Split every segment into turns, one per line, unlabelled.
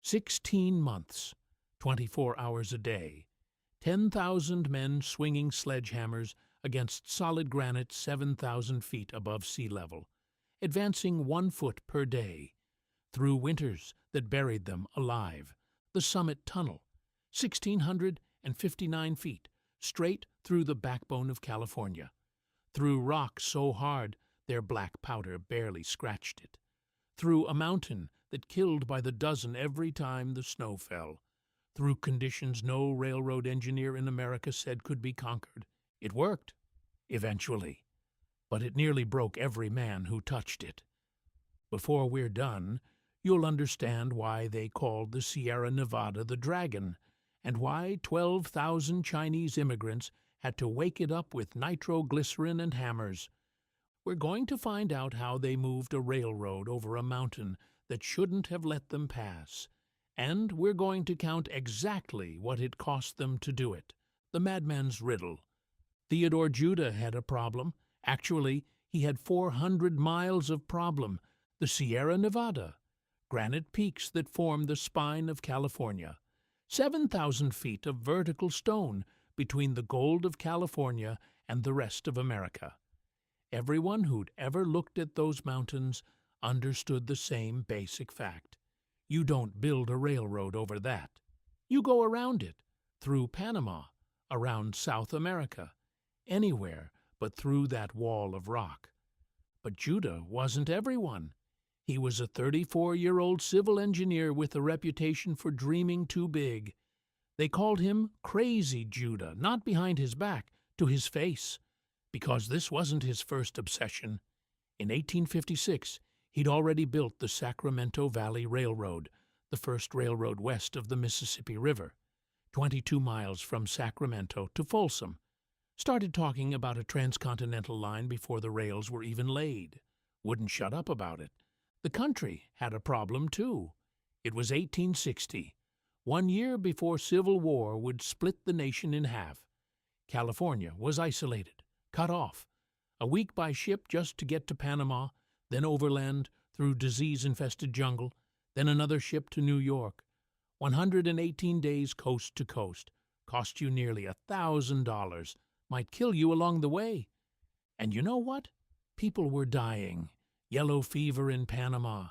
16 months, 24 hours a day, 10,000 men swinging sledgehammers against solid granite 7,000 feet above sea level, advancing 1 foot per day, through winters that buried them alive. The summit tunnel, 1,659 feet, straight through the backbone of California, through rock so hard their black powder barely scratched it, through a mountain that killed by the dozen every time the snow fell, through conditions no railroad engineer in America said could be conquered. It worked, eventually, but it nearly broke every man who touched it. Before we're done, you'll understand why they called the Sierra Nevada the Dragon, and why 12,000 Chinese immigrants had to wake it up with nitroglycerin and hammers. We're going to find out how they moved a railroad over a mountain that shouldn't have let them pass, and we're going to count exactly what it cost them to do it. The madman's riddle. Theodore Judah had a problem. Actually, he had 400 miles of problem. The Sierra Nevada, granite peaks that form the spine of California, 7,000 feet of vertical stone between the gold of California and the rest of America. Everyone who'd ever looked at those mountains understood the same basic fact. You don't build a railroad over that. You go around it, through Panama, around South America, anywhere but through that wall of rock. But Judah wasn't everyone. He was a 34-year-old civil engineer with a reputation for dreaming too big. They called him Crazy Judah, not behind his back, to his face, because this wasn't his first obsession. In 1856, he'd already built the Sacramento Valley Railroad, the first railroad west of the Mississippi River, 22 miles from Sacramento to Folsom. Started talking about a transcontinental line before the rails were even laid. Wouldn't shut up about it. The country had a problem, too. It was 1860, 1 year before Civil War would split the nation in half. California was isolated, cut off, a week by ship just to get to Panama, then overland through disease-infested jungle, then another ship to New York. 118 days coast to coast, cost you nearly $1,000, might kill you along the way. And you know what? People were dying. Yellow fever in Panama,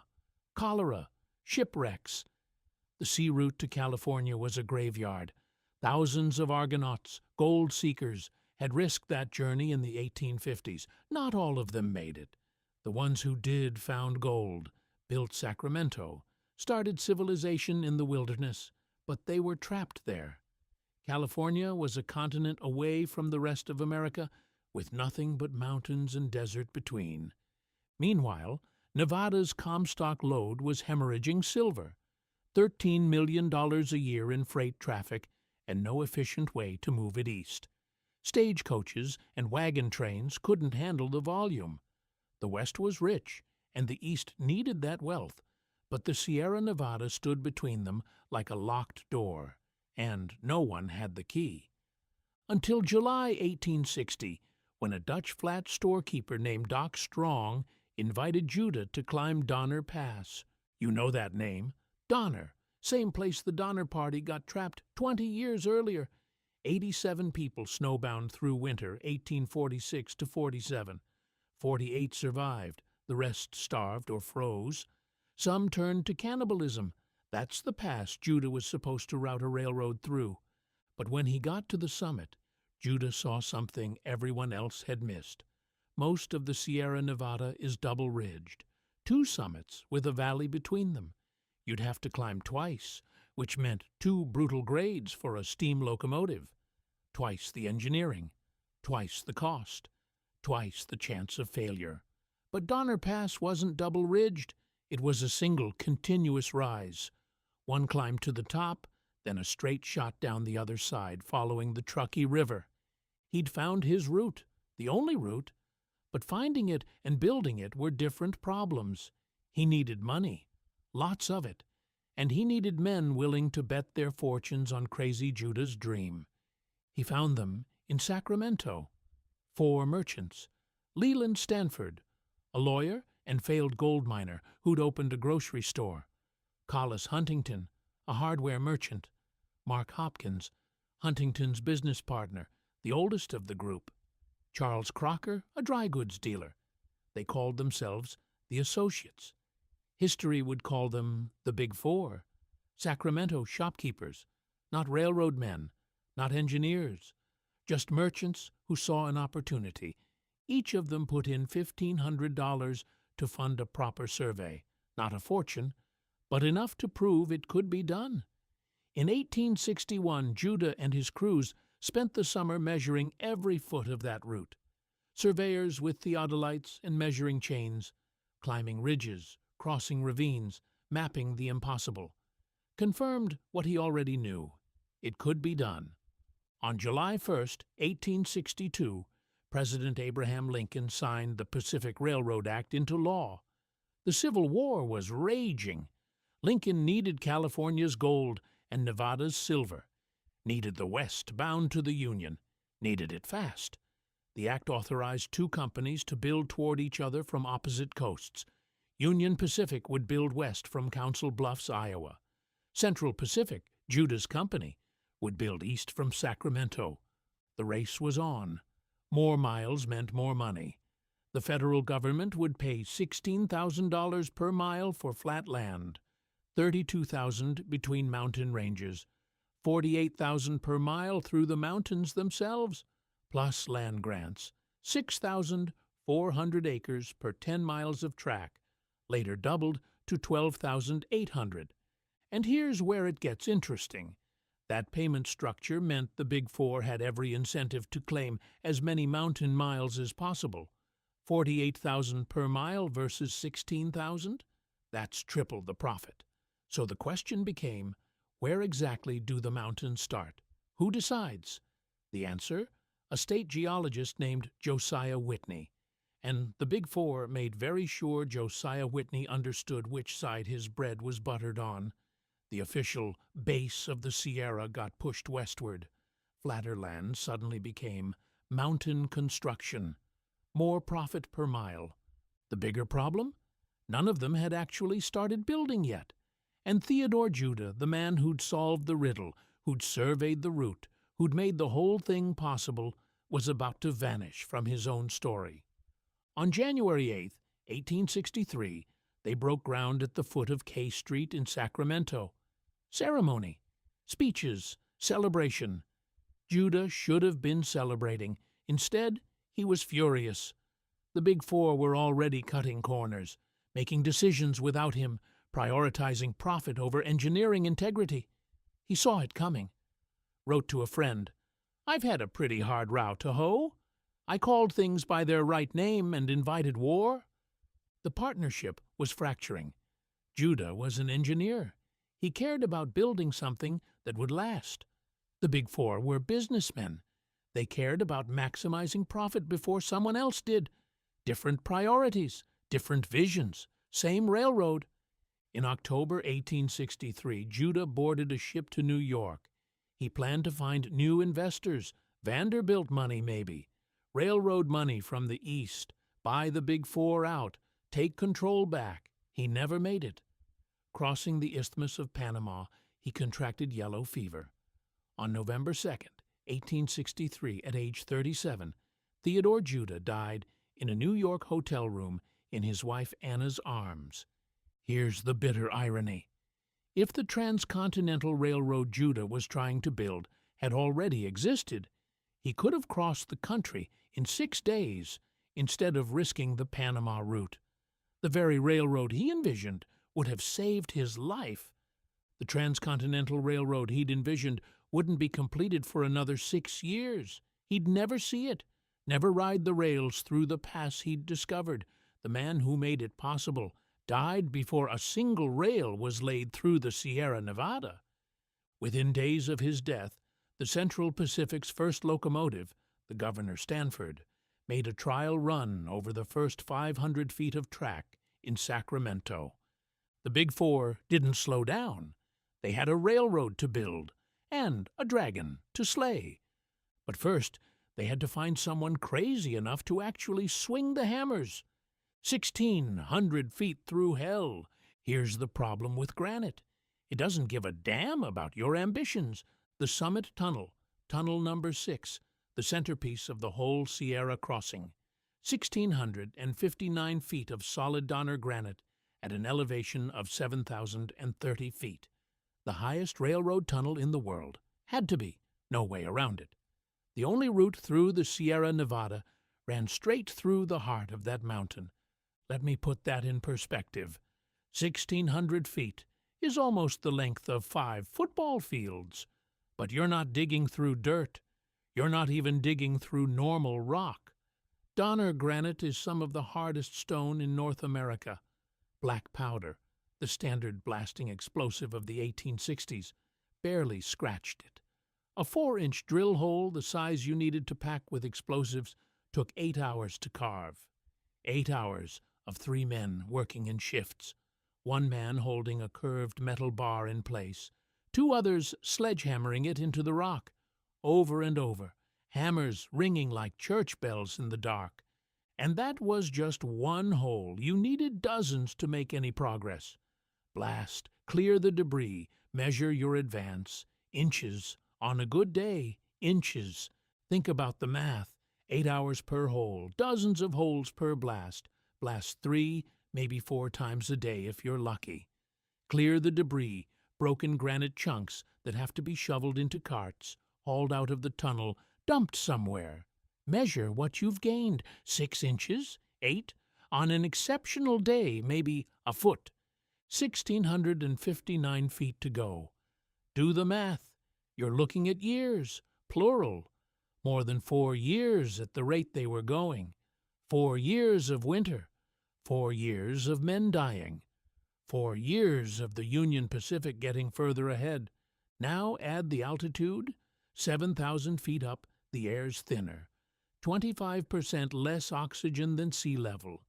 cholera, shipwrecks. The sea route to California was a graveyard. Thousands of Argonauts, gold seekers, had risked that journey in the 1850s. Not all of them made it. The ones who did found gold, built Sacramento, started civilization in the wilderness, but they were trapped there. California was a continent away from the rest of America, with nothing but mountains and desert between. Meanwhile, Nevada's Comstock lode was hemorrhaging silver, $13 million a year in freight traffic, and no efficient way to move it east. Stagecoaches and wagon trains couldn't handle the volume. The West was rich, and the East needed that wealth, but the Sierra Nevada stood between them like a locked door, and no one had the key. Until July 1860, when a Dutch flat storekeeper named Doc Strong invited Judah to climb Donner Pass. You know that name. Donner, same place the Donner Party got trapped 20 years earlier. 87 people snowbound through winter 1846 to 47. 48 survived, the rest starved or froze. Some turned to cannibalism. That's the pass Judah was supposed to route a railroad through. But when he got to the summit, Judah saw something everyone else had missed. Most of the Sierra Nevada is double-ridged, 2 summits with a valley between them. You'd have to climb twice, which meant 2 brutal grades for a steam locomotive. Twice the engineering, twice the cost, twice the chance of failure. But Donner Pass wasn't double-ridged. It was a single, continuous rise. One climb to the top, then a straight shot down the other side following the Truckee River. He'd found his route, the only route. But finding it and building it were different problems. He needed money, lots of it, and he needed men willing to bet their fortunes on Crazy Judah's dream. He found them in Sacramento. 4 merchants. Leland Stanford, a lawyer and failed gold miner who'd opened a grocery store. Collis Huntington, a hardware merchant. Mark Hopkins, Huntington's business partner, the oldest of the group. Charles Crocker, a dry goods dealer. They called themselves the Associates. History would call them the Big Four. Sacramento shopkeepers, not railroad men, not engineers, just merchants who saw an opportunity. Each of them put in $1,500 to fund a proper survey, not a fortune, but enough to prove it could be done. In 1861, Judah and his crews spent the summer measuring every foot of that route. Surveyors with theodolites and measuring chains, climbing ridges, crossing ravines, mapping the impossible, confirmed what he already knew. It could be done. On July 1st, 1862, President Abraham Lincoln signed the Pacific Railroad Act into law. The Civil War was raging. Lincoln needed California's gold and Nevada's silver, needed the West bound to the Union, needed it fast. The act authorized two companies to build toward each other from opposite coasts. Union Pacific would build west from Council Bluffs, Iowa. Central Pacific, Judah's company, would build east from Sacramento. The race was on. More miles meant more money. The federal government would pay $16,000 per mile for flat land, $32,000 between mountain ranges, $48,000 per mile through the mountains themselves, plus land grants, 6,400 acres per 10 miles of track, later doubled to 12,800. And here's where it gets interesting. That payment structure meant the Big Four had every incentive to claim as many mountain miles as possible. 48,000 per mile versus 16,000? That's triple the profit. So the question became, where exactly do the mountains start? Who decides? The answer? A state geologist named Josiah Whitney. And the Big Four made very sure Josiah Whitney understood which side his bread was buttered on. The official base of the Sierra got pushed westward. Flatter land suddenly became mountain construction. More profit per mile. The bigger problem? None of them had actually started building yet. And Theodore Judah, the man who'd solved the riddle, who'd surveyed the route, who'd made the whole thing possible, was about to vanish from his own story. On January 8, 1863, they broke ground at the foot of K Street in Sacramento. Ceremony, speeches, celebration. Judah should have been celebrating. Instead, he was furious. The Big Four were already cutting corners, making decisions without him, prioritizing profit over engineering integrity. He saw it coming. Wrote to a friend, "I've had a pretty hard route to hoe. I called things by their right name and invited war." The partnership was fracturing. Judah was an engineer. He cared about building something that would last. The Big Four were businessmen. They cared about maximizing profit before someone else did. Different priorities, different visions, same railroad. In October 1863, Judah boarded a ship to New York. He planned to find new investors, Vanderbilt money maybe, railroad money from the East, buy the Big Four out, take control back. He never made it. Crossing the Isthmus of Panama, he contracted yellow fever. On November 2nd, 1863, at age 37, Theodore Judah died in a New York hotel room in his wife Anna's arms. Here's the bitter irony. If the transcontinental railroad Judah was trying to build had already existed, he could have crossed the country in 6 days instead of risking the Panama route. The very railroad he envisioned would have saved his life. The transcontinental railroad he'd envisioned wouldn't be completed for another 6 years. He'd never see it, never ride the rails through the pass he'd discovered. The man who made it possible died before a single rail was laid through the Sierra Nevada. Within days of his death, the Central Pacific's first locomotive, the Governor Stanford, made a trial run over the first 500 feet of track in Sacramento. The Big Four didn't slow down. They had a railroad to build and a dragon to slay. But first, they had to find someone crazy enough to actually swing the hammers. 1,600 feet through hell. Here's the problem with granite. It doesn't give a damn about your ambitions. The Summit Tunnel, Tunnel number 6, the centerpiece of the whole Sierra crossing. 1,659 feet of solid Donner granite at an elevation of 7,030 feet. The highest railroad tunnel in the world. Had to be. No way around it. The only route through the Sierra Nevada ran straight through the heart of that mountain. Let me put that in perspective. 1,600 feet is almost the length of 5 football fields. But you're not digging through dirt. You're not even digging through normal rock. Donner granite is some of the hardest stone in North America. Black powder, the standard blasting explosive of the 1860s, barely scratched it. A 4-inch drill hole the size you needed to pack with explosives took 8 hours to carve. 8 hours of 3 men working in shifts. 1 man holding a curved metal bar in place, 2 others sledgehammering it into the rock, over and over, hammers ringing like church bells in the dark. And that was just 1 hole. You needed dozens to make any progress. Blast, clear the debris, measure your advance. Inches. On a good day, inches. Think about the math. 8 hours per hole, dozens of holes per blast. Blast 3, maybe 4 times a day if you're lucky. Clear the debris, broken granite chunks that have to be shoveled into carts, hauled out of the tunnel, dumped somewhere. Measure what you've gained. 6 inches? 8? On an exceptional day, maybe a foot. 1,659 feet to go. Do the math. You're looking at years, plural. More than 4 years at the rate they were going. 4 years of winter. 4 years of men dying. 4 years of the Union Pacific getting further ahead. Now add the altitude. 7,000 feet up, the air's thinner. 25% less oxygen than sea level.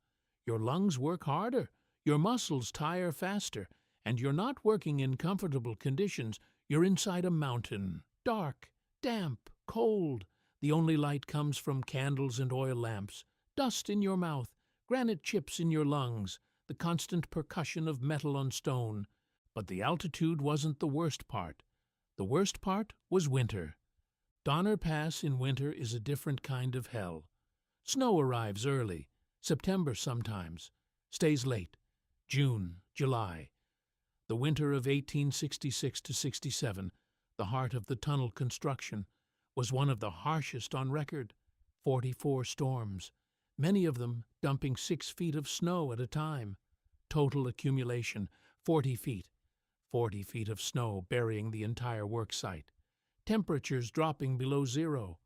Your lungs work harder. Your muscles tire faster. And you're not working in comfortable conditions. You're inside a mountain. Dark, damp, cold. The only light comes from candles and oil lamps. Dust in your mouth. Granite chips in your lungs. The constant percussion of metal on stone. But the altitude wasn't the worst part. The worst part was winter. Donner Pass in winter is a different kind of hell. Snow arrives early, September sometimes, stays late, June, July. The winter of 1866 to 67, the heart of the tunnel construction, was one of the harshest on record. 44 storms, many of them dumping 6 feet of snow at a time. Total accumulation, 40 feet. 40 feet of snow burying the entire work site. Temperatures dropping below 0.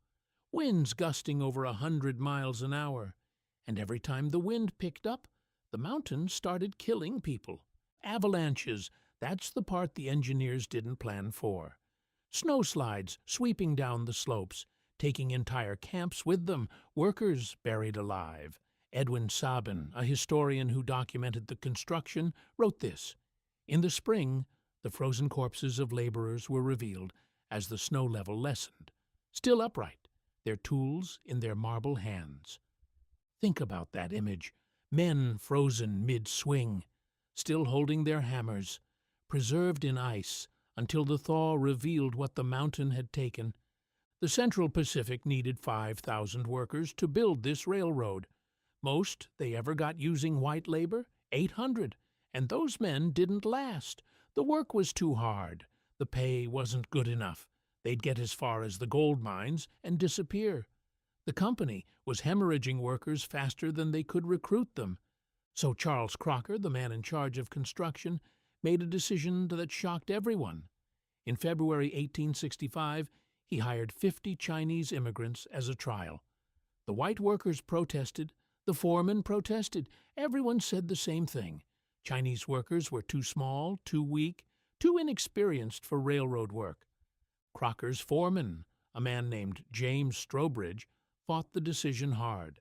Winds gusting over 100 miles an hour. And every time the wind picked up, the mountain started killing people. Avalanches, that's the part the engineers didn't plan for. Snowslides sweeping down the slopes, taking entire camps with them, workers buried alive. Edwin Sabin, a historian who documented the construction, wrote this. In the spring, the frozen corpses of laborers were revealed as the snow level lessened, still upright, their tools in their marble hands. Think about that image. Men frozen mid-swing, still holding their hammers, preserved in ice until the thaw revealed what the mountain had taken. The Central Pacific needed 5,000 workers to build this railroad. Most they ever got using white labor, 800, and those men didn't last. The work was too hard. The pay wasn't good enough. They'd get as far as the gold mines and disappear. The company was hemorrhaging workers faster than they could recruit them. So Charles Crocker, the man in charge of construction, made a decision that shocked everyone. In February 1865, he hired 50 Chinese immigrants as a trial. The white workers protested. The foremen protested. Everyone said the same thing. Chinese workers were too small, too weak, too inexperienced for railroad work. Crocker's foreman, a man named James Strobridge, fought the decision hard.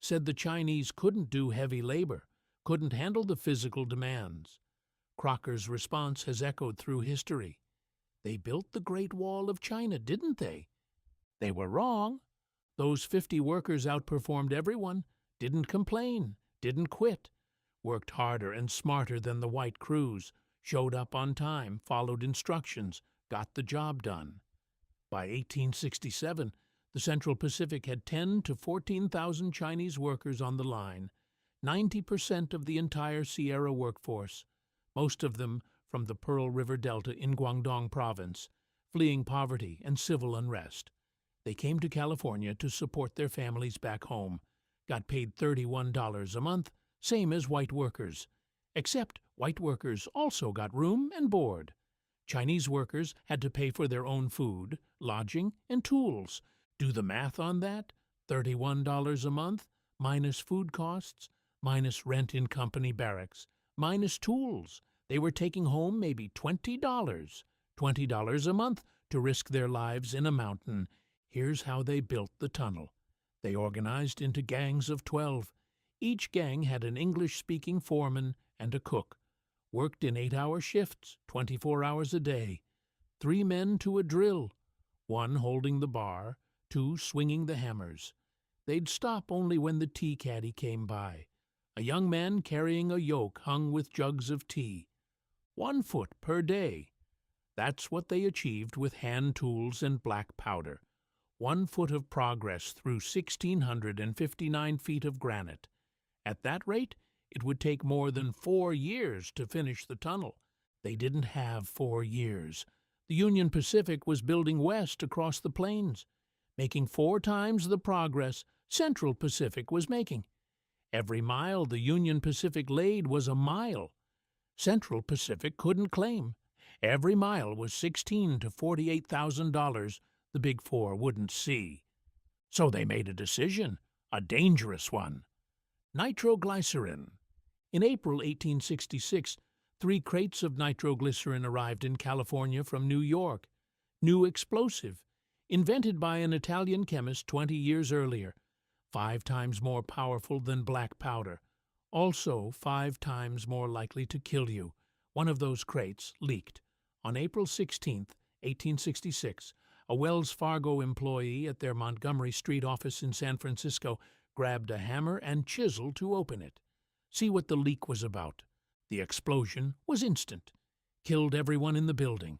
Said the Chinese couldn't do heavy labor, couldn't handle the physical demands. Crocker's response has echoed through history. They built the Great Wall of China, didn't they? They were wrong. Those 50 workers outperformed everyone, didn't complain, didn't quit, worked harder and smarter than the white crews, showed up on time, followed instructions, got the job done. By 1867, the Central Pacific had 10 to 14,000 Chinese workers on the line, 90% of the entire Sierra workforce, most of them from the Pearl River Delta in Guangdong Province, fleeing poverty and civil unrest. They came to California to support their families back home, got paid $31 a month, same as white workers. Except white workers also got room and board. Chinese workers had to pay for their own food, lodging, and tools. Do the math on that. $31 a month, minus food costs, minus rent in company barracks, minus tools. They were taking home maybe $20. $20 a month to risk their lives in a mountain. Here's how they built the tunnel. They organized into gangs of 12. Each gang had an English-speaking foreman and a cook. Worked in 8-hour shifts, 24 hours a day. 3 men to a drill, 1 holding the bar, 2 swinging the hammers. They'd stop only when the tea caddy came by. A young man carrying a yoke hung with jugs of tea. 1 foot per day. That's what they achieved with hand tools and black powder. 1 foot of progress through 1,659 feet of granite. At that rate, it would take more than 4 years to finish the tunnel. They didn't have 4 years. The Union Pacific was building west across the plains, making 4 times the progress Central Pacific was making. Every mile the Union Pacific laid was a mile. Central Pacific couldn't claim. Every mile was $16,000 to $48,000 the Big Four wouldn't see. So they made a decision, a dangerous one. Nitroglycerin. In April 1866, 3 crates of nitroglycerin arrived in California from New York. New explosive, invented by an Italian chemist 20 years earlier, 5 times more powerful than black powder, also 5 times more likely to kill you. One of those crates leaked. On April 16, 1866, a Wells Fargo employee at their Montgomery Street office in San Francisco grabbed a hammer and chisel to open it. See what the leak was about. The explosion was instant. Killed everyone in the building.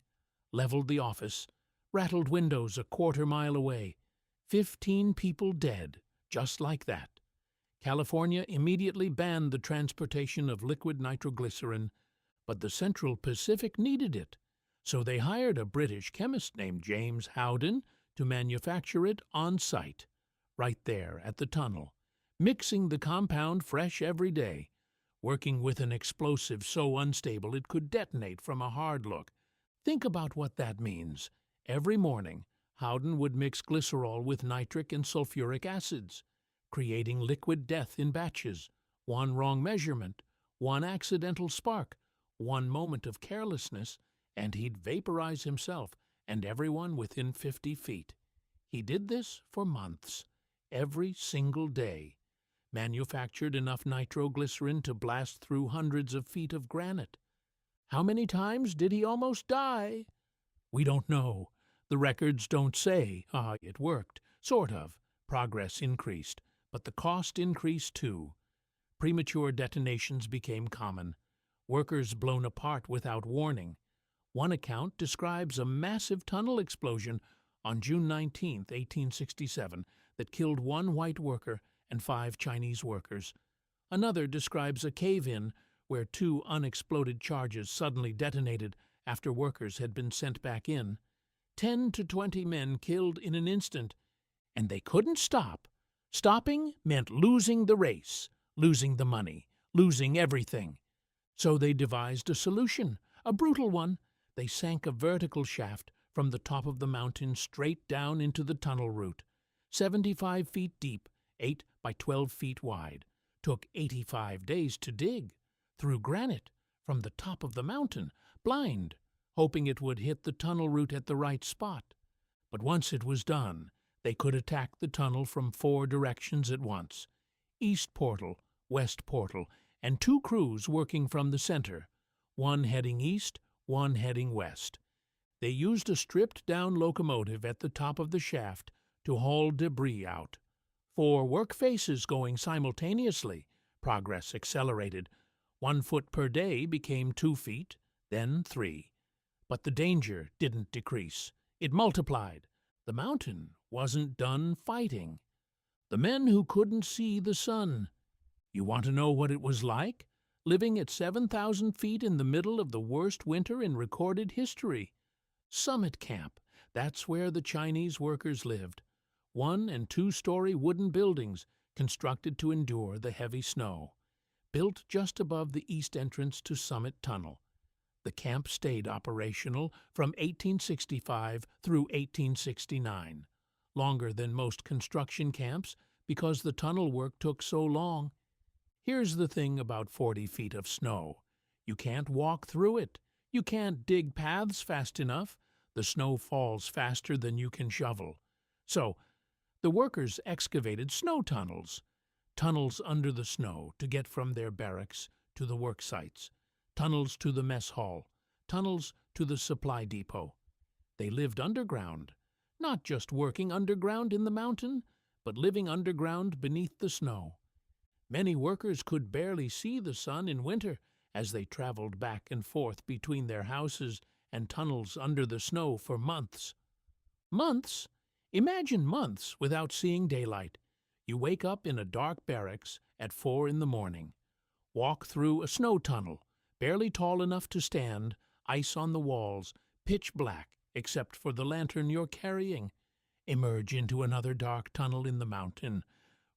Leveled the office. Rattled windows a quarter-mile away. 15 people dead, just like that. California immediately banned the transportation of liquid nitroglycerin, but the Central Pacific needed it, so they hired a British chemist named James Howden to manufacture it on site, right there at the tunnel, mixing the compound fresh every day, working with an explosive so unstable it could detonate from a hard look. Think about what that means. Every morning, Howden would mix glycerol with nitric and sulfuric acids, creating liquid death in batches. 1 wrong measurement, 1 accidental spark, 1 moment of carelessness, and he'd vaporize himself and everyone within 50 feet. He did this for months, every single day. Manufactured enough nitroglycerin to blast through hundreds of feet of granite. How many times did he almost die? We don't know. The records don't say. It worked. Sort of. Progress increased, but the cost increased too. Premature detonations became common. Workers blown apart without warning. One account describes a massive tunnel explosion on June 19, 1867, that killed 1 white worker and 5 Chinese workers. Another describes a cave-in where 2 unexploded charges suddenly detonated after workers had been sent back in. 10 to 20 men killed in an instant, and they couldn't stop. Stopping meant losing the race, losing the money, losing everything. So they devised a solution, a brutal one. They sank a vertical shaft from the top of the mountain straight down into the tunnel route, 75 feet deep, 8 by 12 feet wide. Took 85 days to dig, through granite, from the top of the mountain, blind, hoping it would hit the tunnel route at the right spot. But once it was done, they could attack the tunnel from 4 directions at once. East portal, west portal, and 2 crews working from the center, 1 heading east, 1 heading west. They used a stripped-down locomotive at the top of the shaft to haul debris out. 4 work faces going simultaneously. Progress accelerated. 1 foot per day became 2 feet, then 3. But the danger didn't decrease. It multiplied. The mountain wasn't done fighting. The men who couldn't see the sun. You want to know what it was like? Living at 7,000 feet in the middle of the worst winter in recorded history. Summit Camp. That's where the Chinese workers lived. 1- and 2-story wooden buildings constructed to endure the heavy snow. Built just above the east entrance to Summit Tunnel. The camp stayed operational from 1865 through 1869. Longer than most construction camps because the tunnel work took so long. Here's the thing about 40 feet of snow. You can't walk through it. You can't dig paths fast enough. The snow falls faster than you can shovel. So, the workers excavated snow tunnels. Tunnels under the snow to get from their barracks to the work sites. Tunnels to the mess hall. Tunnels to the supply depot. They lived underground. Not just working underground in the mountain, but living underground beneath the snow. Many workers could barely see the sun in winter as they traveled back and forth between their houses and tunnels under the snow for months. Months? Imagine months without seeing daylight. You wake up in a dark barracks at 4 in the morning. Walk through a snow tunnel, barely tall enough to stand, ice on the walls, pitch black except for the lantern you're carrying. Emerge into another dark tunnel in the mountain.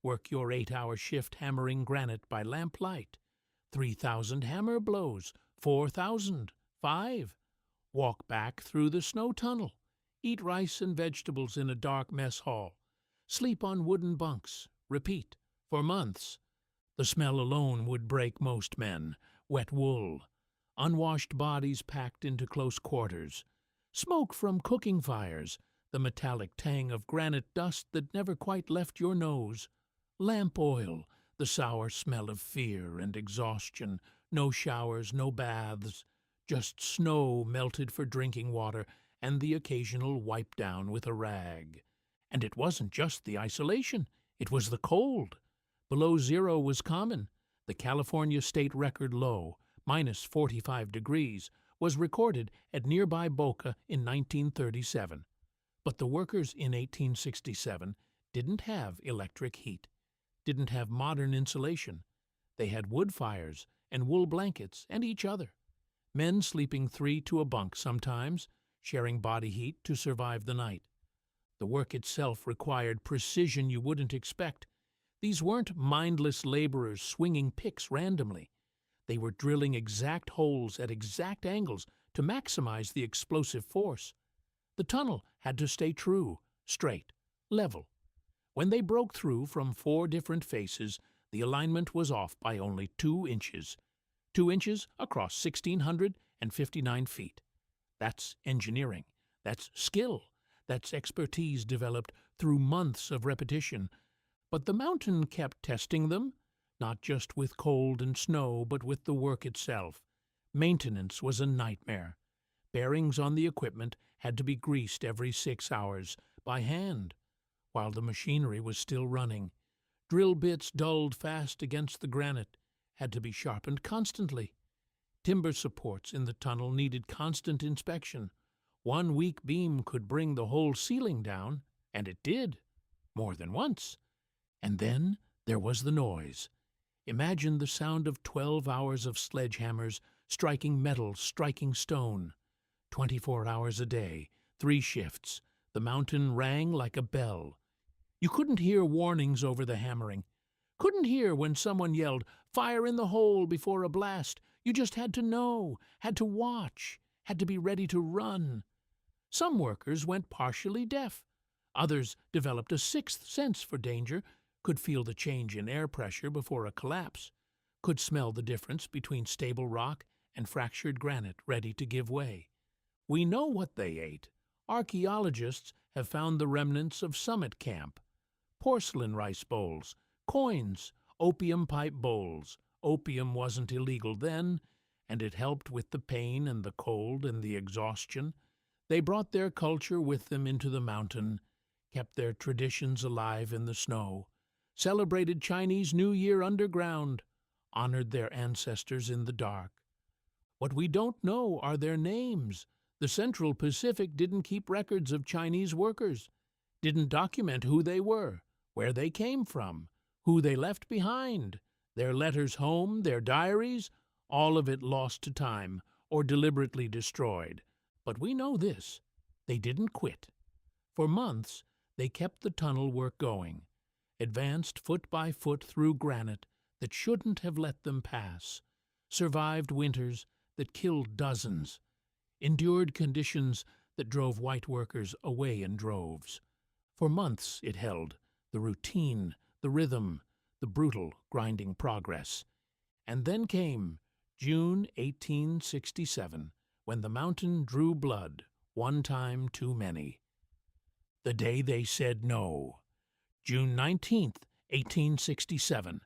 Work your 8-hour shift hammering granite by lamplight. 3,000 hammer blows, 4,000, 5. Walk back through the snow tunnel. Eat rice and vegetables in a dark mess hall. Sleep on wooden bunks. Repeat. For months. The smell alone would break most men. Wet wool. Unwashed bodies packed into close quarters. Smoke from cooking fires. The metallic tang of granite dust that never quite left your nose. Lamp oil, the sour smell of fear and exhaustion, no showers, no baths, just snow melted for drinking water and the occasional wipe down with a rag. And it wasn't just the isolation, it was the cold. Below zero was common. The California state record low, -45 degrees, was recorded at nearby Boca in 1937. But the workers in 1867 didn't have electric heat. Didn't have modern insulation. They had wood fires and wool blankets and each other. Men sleeping 3 to a bunk sometimes, sharing body heat to survive the night. The work itself required precision you wouldn't expect. These weren't mindless laborers swinging picks randomly. They were drilling exact holes at exact angles to maximize the explosive force. The tunnel had to stay true, straight, level. When they broke through from 4 different faces, the alignment was off by only 2 inches. 2 inches across 1,659 feet. That's engineering. That's skill. That's expertise developed through months of repetition. But the mountain kept testing them, not just with cold and snow, but with the work itself. Maintenance was a nightmare. Bearings on the equipment had to be greased every 6 hours, by hand, while the machinery was still running. Drill bits dulled fast against the granite, had to be sharpened constantly. Timber supports in the tunnel needed constant inspection. One weak beam could bring the whole ceiling down, and it did, more than once. And then there was the noise. Imagine the sound of 12 hours of sledgehammers striking metal, striking stone. 24 hours a day, 3 shifts. The mountain rang like a bell. You couldn't hear warnings over the hammering. Couldn't hear when someone yelled, "Fire in the hole," before a blast. You just had to know, had to watch, had to be ready to run. Some workers went partially deaf. Others developed a 6th sense for danger, could feel the change in air pressure before a collapse, could smell the difference between stable rock and fractured granite ready to give way. We know what they ate. Archaeologists have found the remnants of Summit Camp. Porcelain rice bowls, coins, opium pipe bowls. Opium wasn't illegal then, and it helped with the pain and the cold and the exhaustion. They brought their culture with them into the mountain, kept their traditions alive in the snow, celebrated Chinese New Year underground, honored their ancestors in the dark. What we don't know are their names. The Central Pacific didn't keep records of Chinese workers, didn't document who they were, where they came from, who they left behind, their letters home, their diaries, all of it lost to time or deliberately destroyed. But we know this: they didn't quit. For months, they kept the tunnel work going, advanced foot by foot through granite that shouldn't have let them pass, survived winters that killed dozens, endured conditions that drove white workers away in droves. For months it held, the routine, the rhythm, the brutal grinding progress. And then came June 1867, when the mountain drew blood, one time too many. The day they said no. June 19th, 1867.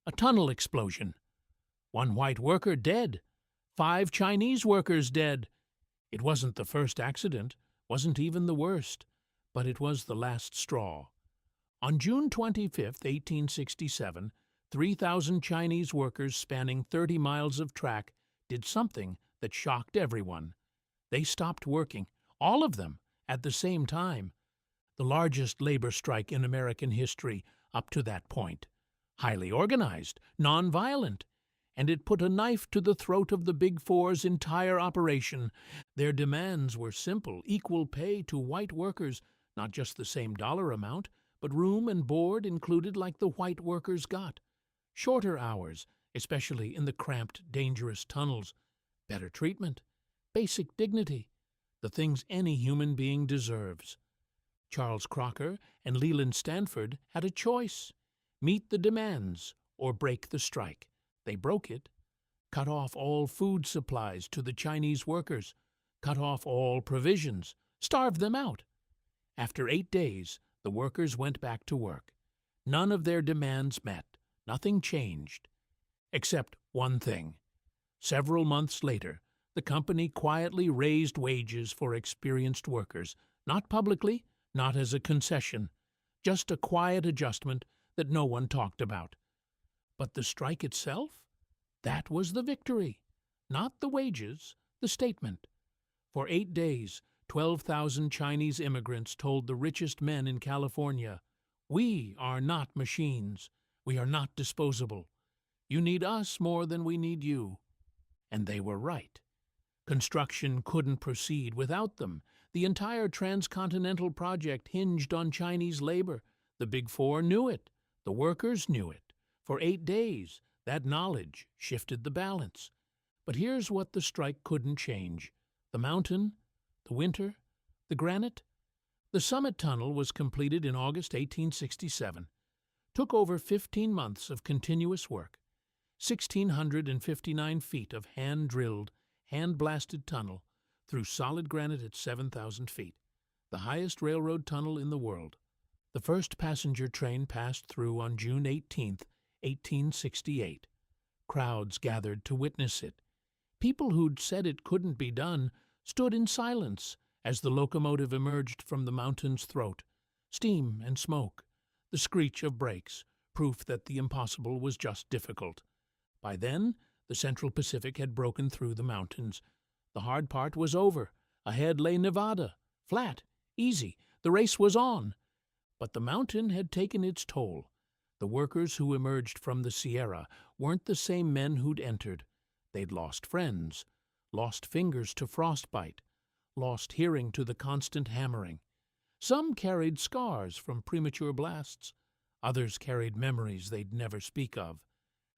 A tunnel explosion. One white worker dead. 5 Chinese workers dead. It wasn't the first accident, wasn't even the worst, but it was the last straw. On June 25th, 1867, 3,000 Chinese workers spanning 30 miles of track did something that shocked everyone. They stopped working, all of them, at the same time. The largest labor strike in American history up to that point. Highly organized, non-violent, and it put a knife to the throat of the Big Four's entire operation. Their demands were simple: equal pay to white workers, not just the same dollar amount, but room and board included like the white workers got. Shorter hours, especially in the cramped, dangerous tunnels. Better treatment. Basic dignity. The things any human being deserves. Charles Crocker and Leland Stanford had a choice: meet the demands or break the strike. They broke it. Cut off all food supplies to the Chinese workers. Cut off all provisions. Starved them out. After 8 days, the workers went back to work. None of their demands met. Nothing changed. Except one thing. Several months later, the company quietly raised wages for experienced workers, not publicly, not as a concession, just a quiet adjustment that no one talked about. But the strike itself? That was the victory. Not the wages, the statement. For 8 days, 12,000 Chinese immigrants told the richest men in California, "We are not machines. We are not disposable. You need us more than we need you." And they were right. Construction couldn't proceed without them. The entire transcontinental project hinged on Chinese labor. The Big Four knew it. The workers knew it. For 8 days, that knowledge shifted the balance. But here's what the strike couldn't change: the mountain, the winter, the granite. The summit tunnel was completed in August 1867. Took over 15 months of continuous work. 1,659 feet of hand-drilled, hand-blasted tunnel through solid granite at 7,000 feet, the highest railroad tunnel in the world. The first passenger train passed through on June 18, 1868. Crowds gathered to witness it. People who'd said it couldn't be done stood in silence as the locomotive emerged from the mountain's throat. Steam and smoke, the screech of brakes, proof that the impossible was just difficult. By then, the Central Pacific had broken through the mountains. The hard part was over. Ahead lay Nevada. Flat, easy. The race was on. But the mountain had taken its toll. The workers who emerged from the Sierra weren't the same men who'd entered. They'd lost friends, lost fingers to frostbite, lost hearing to the constant hammering. Some carried scars from premature blasts. Others carried memories they'd never speak of.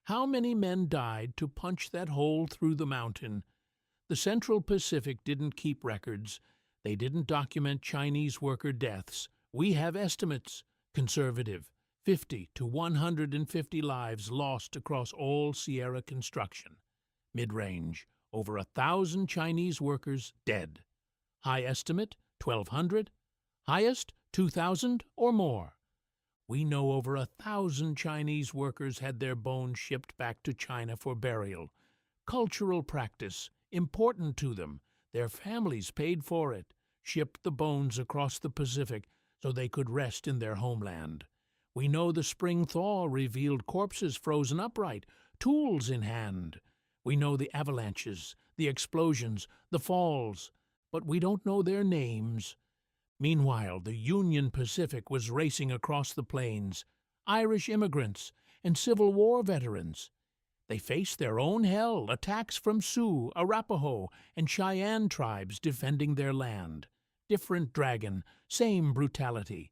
How many men died to punch that hole through the mountain? The Central Pacific didn't keep records. They didn't document Chinese worker deaths. We have estimates. Conservative. 50 to 150 lives lost across all Sierra construction. Mid-range. Over 1,000 Chinese workers dead. High estimate, 1,200. Highest, 2,000 or more. We know over 1,000 Chinese workers had their bones shipped back to China for burial. Cultural practice, important to them. Their families paid for it, shipped the bones across the Pacific so they could rest in their homeland. We know the spring thaw revealed corpses frozen upright, tools in hand. We know the avalanches, the explosions, the falls, but we don't know their names. Meanwhile, the Union Pacific was racing across the plains, Irish immigrants and Civil War veterans. They faced their own hell, attacks from Sioux, Arapaho, and Cheyenne tribes defending their land. Different dragon, same brutality.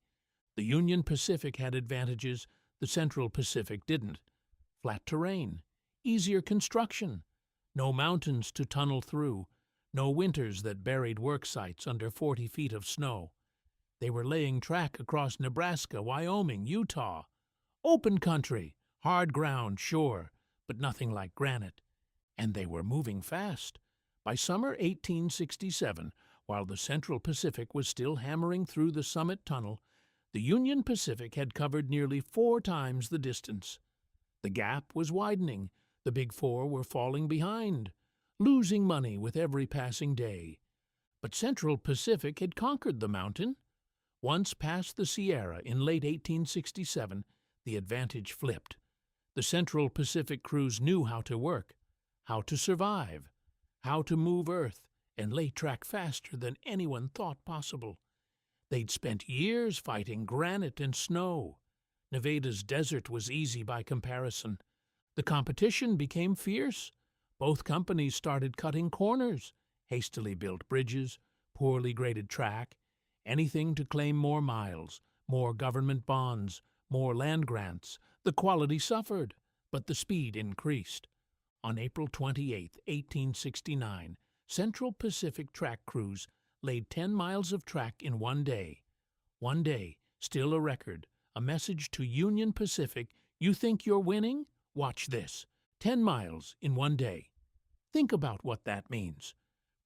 The Union Pacific had advantages the Central Pacific didn't. Flat terrain, easier construction, no mountains to tunnel through, no winters that buried work sites under 40 feet of snow. They were laying track across Nebraska, Wyoming, Utah. Open country, hard ground, sure, but nothing like granite. And they were moving fast. By summer 1867, while the Central Pacific was still hammering through the Summit Tunnel, the Union Pacific had covered nearly 4 times the distance. The gap was widening. The Big Four were falling behind, losing money with every passing day. But Central Pacific had conquered the mountain. Once past the Sierra in late 1867, the advantage flipped. The Central Pacific crews knew how to work, how to survive, how to move earth and lay track faster than anyone thought possible. They'd spent years fighting granite and snow. Nevada's desert was easy by comparison. The competition became fierce. Both companies started cutting corners, hastily built bridges, poorly graded track, anything to claim more miles, more government bonds, more land grants. The quality suffered, but the speed increased. On April 28, 1869, Central Pacific track crews laid 10 miles of track in one day. One day, still a record, a message to Union Pacific: you think you're winning? Watch this. 10 miles in one day. Think about what that means.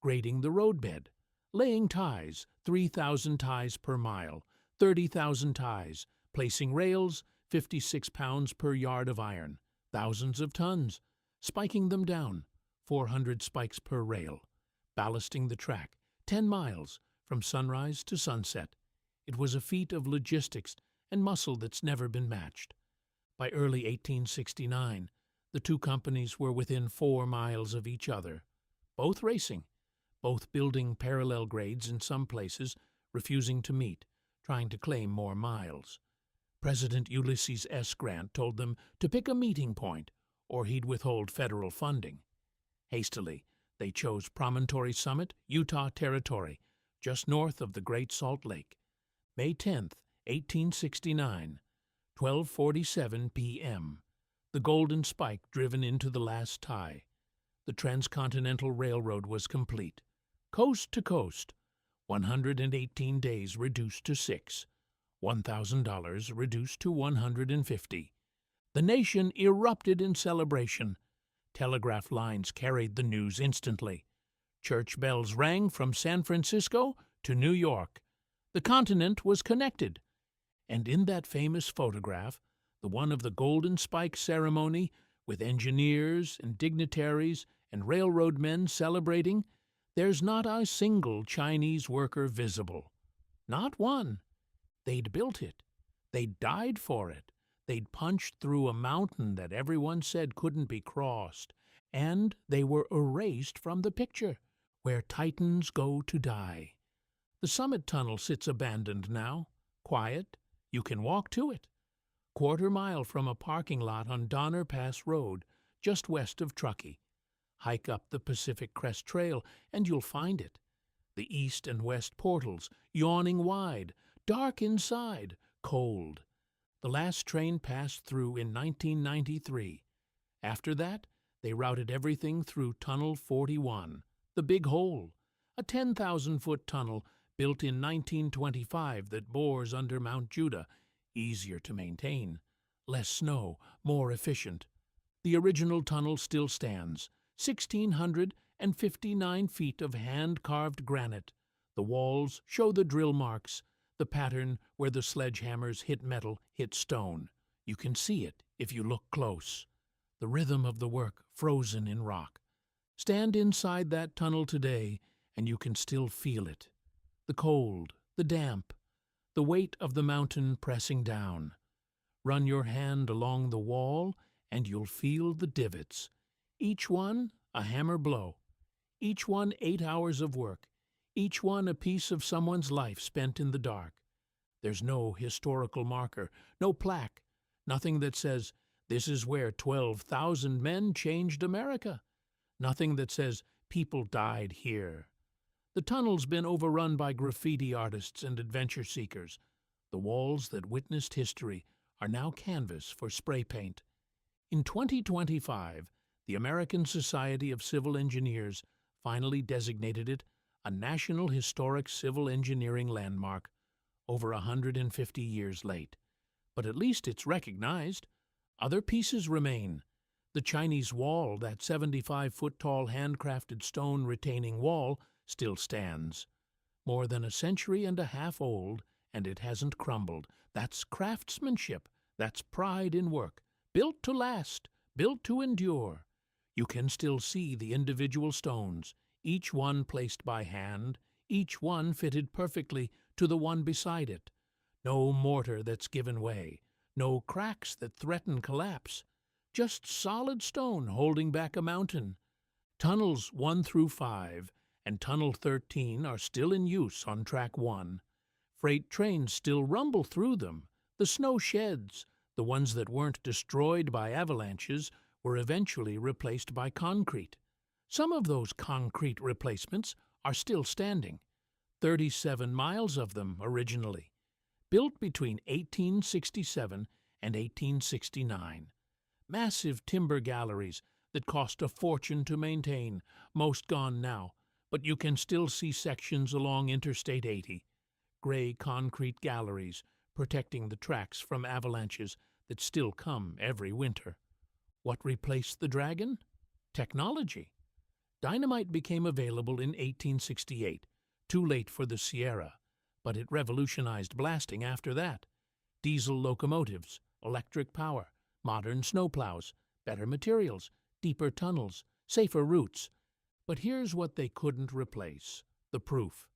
Grading the roadbed, laying ties, 3,000 ties per mile, 30,000 ties, placing rails, 56 pounds per yard of iron, thousands of tons, spiking them down, 400 spikes per rail, ballasting the track, 10 miles, from sunrise to sunset. It was a feat of logistics and muscle that's never been matched. By early 1869, the two companies were within 4 miles of each other, both racing, both building parallel grades in some places, refusing to meet, trying to claim more miles. President Ulysses S. Grant told them to pick a meeting point, or he'd withhold federal funding. Hastily, they chose Promontory Summit, Utah Territory, just north of the Great Salt Lake. May 10, 1869, 12:47 p.m. The Golden Spike driven into the last tie. The Transcontinental Railroad was complete. Coast to coast, 118 days reduced to 6, $1,000 reduced to $150. The nation erupted in celebration. Telegraph lines carried the news instantly. Church bells rang from San Francisco to New York. The continent was connected. And in that famous photograph, the one of the Golden Spike ceremony, with engineers and dignitaries and railroad men celebrating, there's not a single Chinese worker visible. Not one. They'd built it. They'd died for it. They'd punched through a mountain that everyone said couldn't be crossed, and they were erased from the picture, where titans go to die. The Summit Tunnel sits abandoned now, quiet. You can walk to it. Quarter-mile from a parking lot on Donner Pass Road, just west of Truckee. Hike up the Pacific Crest Trail, and you'll find it. The east and west portals, yawning wide, dark inside, cold. The last train passed through in 1993. After that, they routed everything through Tunnel 41, the Big Hole, a 10,000-foot tunnel built in 1925 that bores under Mount Judah, easier to maintain, less snow, more efficient. The original tunnel still stands, 1,659 feet of hand-carved granite. The walls show the drill marks, the pattern where the sledgehammers hit metal, hit stone. You can see it if you look close. The rhythm of the work frozen in rock. Stand inside that tunnel today, and you can still feel it. The cold, the damp, the weight of the mountain pressing down. Run your hand along the wall, and you'll feel the divots. Each one a hammer blow, each one 8 hours of work, each one a piece of someone's life spent in the dark. There's no historical marker, no plaque, nothing that says, this is where 12,000 men changed America. Nothing that says, people died here. The tunnel's been overrun by graffiti artists and adventure seekers. The walls that witnessed history are now canvas for spray paint. In 2025, the American Society of Civil Engineers finally designated it a National Historic Civil Engineering Landmark, over 150 years late. But at least it's recognized. Other pieces remain. The Chinese wall, that 75-foot-tall handcrafted stone retaining wall, still stands. More than a century and a half old, and it hasn't crumbled. That's craftsmanship. That's pride in work. Built to last, built to endure. You can still see the individual stones, each one placed by hand, each one fitted perfectly to the one beside it. No mortar that's given way, no cracks that threaten collapse. Just solid stone holding back a mountain. Tunnels 1 through 5 and Tunnel 13 are still in use on Track 1. Freight trains still rumble through them. The snow sheds, the ones that weren't destroyed by avalanches, were eventually replaced by concrete. Some of those concrete replacements are still standing. 37 miles of them originally. Built between 1867 and 1869. Massive timber galleries that cost a fortune to maintain, most gone now, but you can still see sections along Interstate 80. Gray concrete galleries protecting the tracks from avalanches that still come every winter. What replaced the dragon? Technology. Dynamite became available in 1868, too late for the Sierra, but it revolutionized blasting after that. Diesel locomotives, electric power, modern snowplows, better materials, deeper tunnels, safer routes. But here's what they couldn't replace: the proof.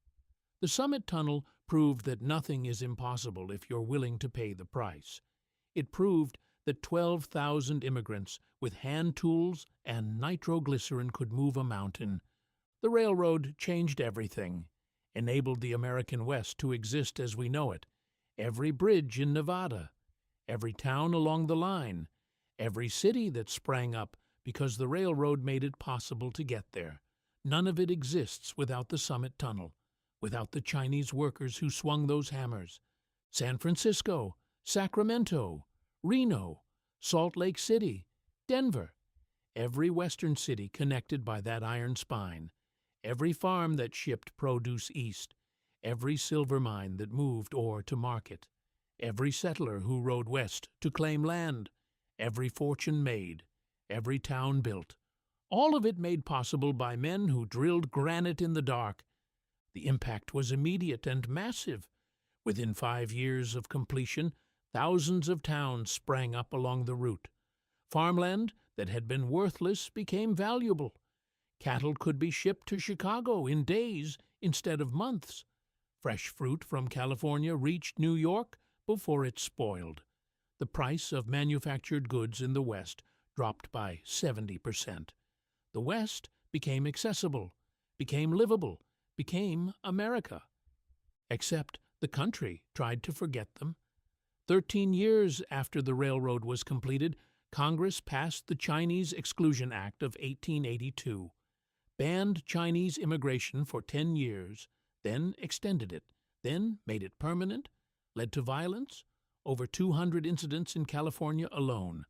The Summit Tunnel proved that nothing is impossible if you're willing to pay the price. It proved that 12,000 immigrants with hand tools and nitroglycerin could move a mountain. The railroad changed everything, enabled the American West to exist as we know it. Every bridge in Nevada, every town along the line, every city that sprang up because the railroad made it possible to get there. None of it exists without the Summit Tunnel, without the Chinese workers who swung those hammers. San Francisco, Sacramento, Reno, Salt Lake City, Denver. Every western city connected by that iron spine. Every farm that shipped produce east. Every silver mine that moved ore to market. Every settler who rode west to claim land. Every fortune made. Every town built. All of it made possible by men who drilled granite in the dark. The impact was immediate and massive. Within 5 years of completion, thousands of towns sprang up along the route. Farmland that had been worthless became valuable. Cattle could be shipped to Chicago in days instead of months. Fresh fruit from California reached New York before it spoiled. The price of manufactured goods in the West dropped by 70%. The West became accessible, became livable, became America. Except the country tried to forget them. 13 years after the railroad was completed, Congress passed the Chinese Exclusion Act of 1882, banned Chinese immigration for 10 years, then extended it, then made it permanent, led to violence, over 200 incidents in California alone,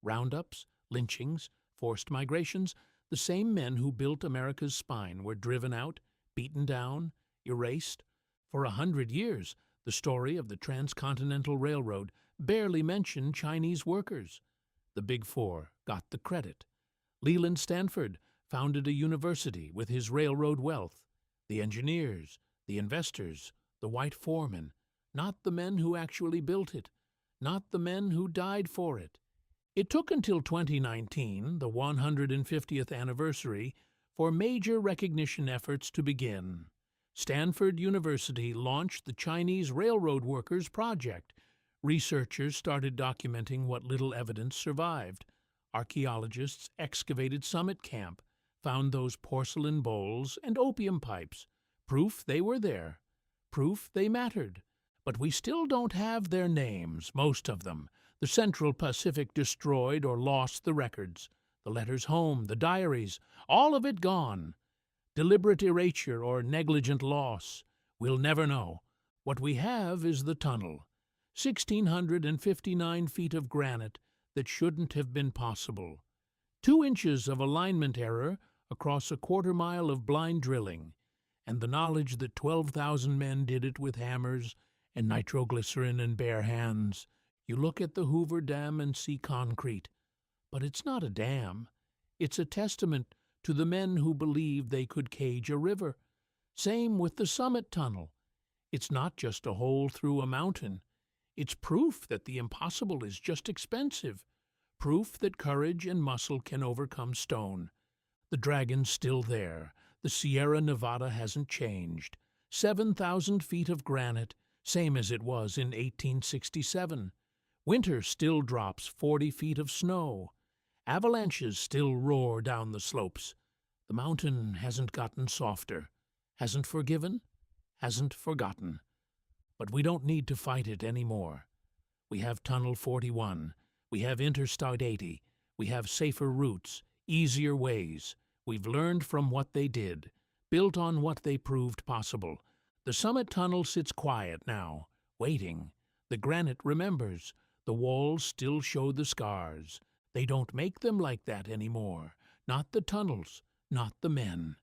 roundups, lynchings, forced migrations. The same men who built America's spine were driven out, beaten down, erased. For 100 years, the story of the Transcontinental Railroad barely mentioned Chinese workers. The Big Four got the credit. Leland Stanford founded a university with his railroad wealth. The engineers, the investors, the white foremen, not the men who actually built it, not the men who died for it. It took until 2019, the 150th anniversary, for major recognition efforts to begin. Stanford University launched the Chinese Railroad Workers Project. Researchers started documenting what little evidence survived. Archaeologists excavated Summit Camp, found those porcelain bowls and opium pipes. Proof they were there. Proof they mattered. But we still don't have their names, most of them. The Central Pacific destroyed or lost the records. The letters home, the diaries, all of it gone. Deliberate erasure or negligent loss. We'll never know. What we have is the tunnel. 1,659 feet of granite that shouldn't have been possible. 2 inches of alignment error across a quarter-mile of blind drilling, and the knowledge that 12,000 men did it with hammers and nitroglycerin and bare hands. You look at the Hoover Dam and see concrete, but it's not a dam. It's a testament to the men who believed they could cage a river. Same with the Summit Tunnel. It's not just a hole through a mountain. It's proof that the impossible is just expensive. Proof that courage and muscle can overcome stone. The dragon's still there. The Sierra Nevada hasn't changed. 7,000 feet of granite, same as it was in 1867. Winter still drops 40 feet of snow. Avalanches still roar down the slopes. The mountain hasn't gotten softer. Hasn't forgiven. Hasn't forgotten. But we don't need to fight it anymore. We have Tunnel 41. We have Interstate 80. We have safer routes, easier ways. We've learned from what they did, built on what they proved possible. The Summit Tunnel sits quiet now, waiting. The granite remembers. The walls still show the scars. They don't make them like that anymore. Not the tunnels, not the men.